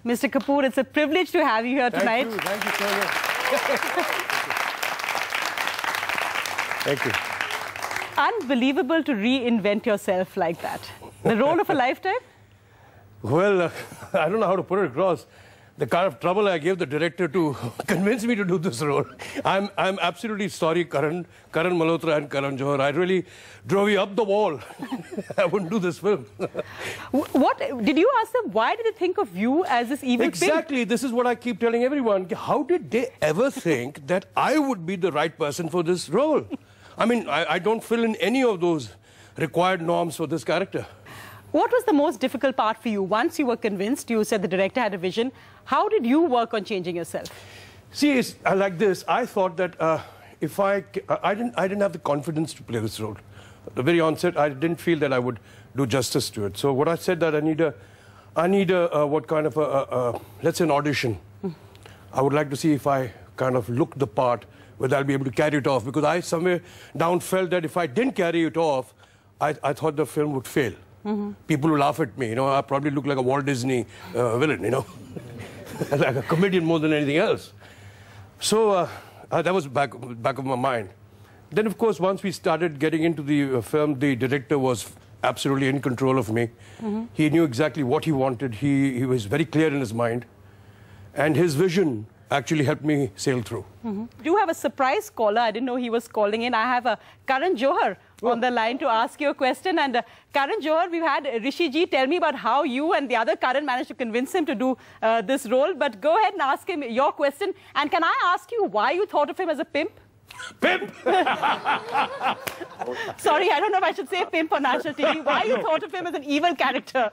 Mr. Kapoor, it's a privilege to have you here tonight. Thank you so much. Thank you. Unbelievable to reinvent yourself like that. The role of a lifetime? Well, I don't know how to put it across. The kind of trouble I gave the director to convince me to do this role. I'm absolutely sorry, Karan Malhotra and Karan Johar. I really drove you up the wall. I wouldn't do this film. What did you ask them? Why did they think of you as this evil Exactly. pimp? This is what I keep telling everyone. How did they ever think that I would be the right person for this role? I mean, I don't fill in any of those required norms for this character. What was the most difficult part for you? Once you were convinced, you said the director had a vision. How did you work on changing yourself? See, it's like this. I thought that if I didn't have the confidence to play this role. At the very onset, I didn't feel that I would do justice to it. So what I said that I need a what kind of let's say an audition. I would like to see if I kind of look the part, whether I'll be able to carry it off. Because I somewhere down felt that if I didn't carry it off, I thought the film would fail. People will laugh at me, you know. I probably look like a Walt Disney villain, you know, like a comedian more than anything else. So that was back of my mind. Then, of course, once we started getting into the film, the director was absolutely in control of me. He knew exactly what he wanted. He was very clear in his mind, and his vision actually helped me sail through. You have a surprise caller. I didn't know he was calling in. I have Karan Johar on the line to ask you a question. And Karan Johar, we've had Rishi Ji tell me about how you and the other Karan managed to convince him to do this role. But go ahead and ask him your question. And can I ask you why you thought of him as a pimp? Pimp! Sorry, I don't know if I should say pimp on national TV. Why you thought of him as an evil character?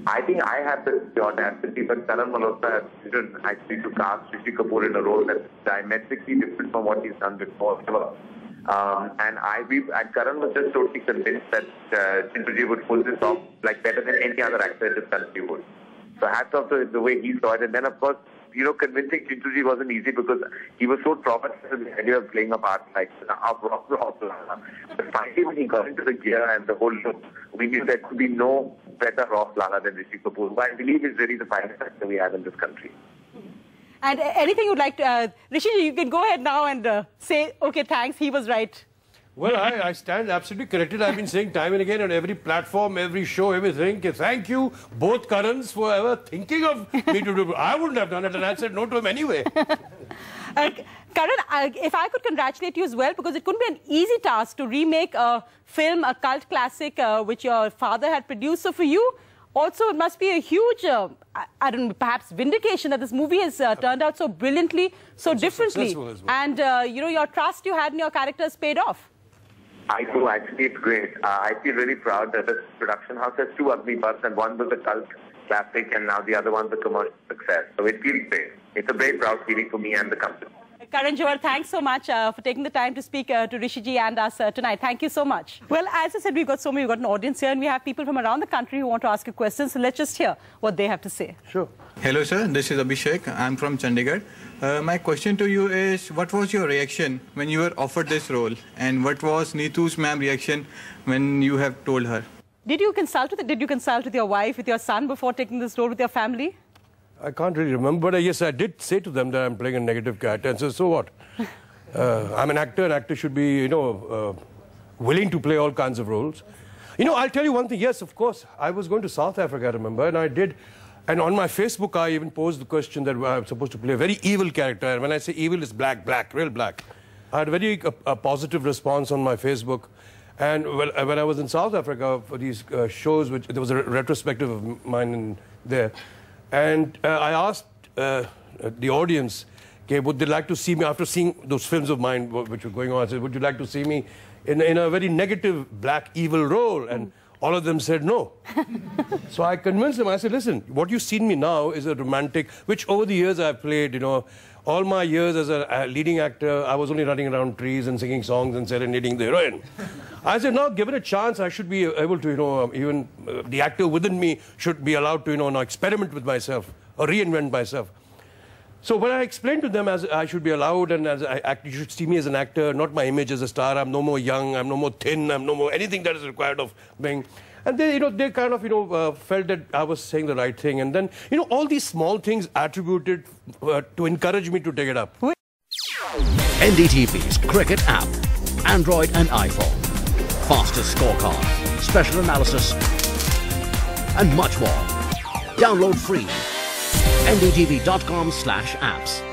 I think I have the audacity, but Karan Malhotra has actually to cast Rishi Kapoor in a role that's diametrically different from what he's done before. And Karan was just totally convinced that Chintuji would pull this off like better than any other actor in this country would. So hats off to the way he saw it. And then, of course, you know, convincing Chintuji wasn't easy because he was so traumatized with the idea of playing a part like Rock Lala. But finally, when he got into the gear and the whole look, we knew there could be no better Rock Lala than Rishi Kapoor, who I believe is really the finest actor we have in this country. And anything you'd like to... Rishi, you can go ahead now and say, OK, thanks, he was right. Well, I stand absolutely corrected. I've been saying time and again on every platform, every show, everything. Thank you, both Karans, for ever thinking of me to do it. I wouldn't have done it, and I said no to him anyway. Karan, if I could congratulate you as well, because it couldn't be an easy task to remake a film, a cult classic, which your father had produced. So for you, also, it must be a huge, I don't know, perhaps vindication that this movie has turned out so brilliantly, so differently. Well. And, you know, your trust you had in your characters paid off. I do. Actually, it's great. I feel really proud that this production house has two Agnipaths, and one was a cult classic, and now the other one's a commercial success. So it feels great. It's a very proud feeling for me and the company. Karan Johar, thanks so much for taking the time to speak to Rishi Ji and us tonight. Thank you so much. Well, as I said, we've got an audience here, and we have people from around the country who want to ask you questions. So let's just hear what they have to say. Sure. Hello, sir. This is Abhishek. I'm from Chandigarh. My question to you is, what was your reaction when you were offered this role? And what was Neetu's ma'am reaction when you have told her? Did you consult with your wife, with your son before taking this role with your family? I can't really remember, but yes, I did say to them that I'm playing a negative character. And so what? I'm an actor. An actor should be, you know, willing to play all kinds of roles. You know, I'll tell you one thing. Yes, of course, I was going to South Africa, I remember, and I did. And on my Facebook, I even posed the question that I'm supposed to play a very evil character. And when I say evil, it's black, real black. I had a very positive response on my Facebook. And when I was in South Africa for these shows, there was a retrospective of mine in there. And I asked the audience, okay, would they like to see me, after seeing those films of mine which were going on, I said, would you like to see me in a very negative, black, evil role? And all of them said no. So I convinced them. I said, listen, what you've seen me now is a romantic, which over the years I've played, you know, all my years as a leading actor, I was only running around trees and singing songs and serenading the heroine. I said, now, given a chance, I should be able to, you know, even the actor within me should be allowed to, you know, now experiment with myself or reinvent myself. So when I explained to them as I should be allowed and as I act, you should see me as an actor, not my image as a star. I'm no more young, I'm no more thin, I'm no more anything that is required of being. And they, they kind of, felt that I was saying the right thing. And then, all these small things attributed to encourage me to take it up. NDTV's cricket app, Android and iPhone. Fastest scorecard, special analysis, and much more. Download free. ndtv.com/apps.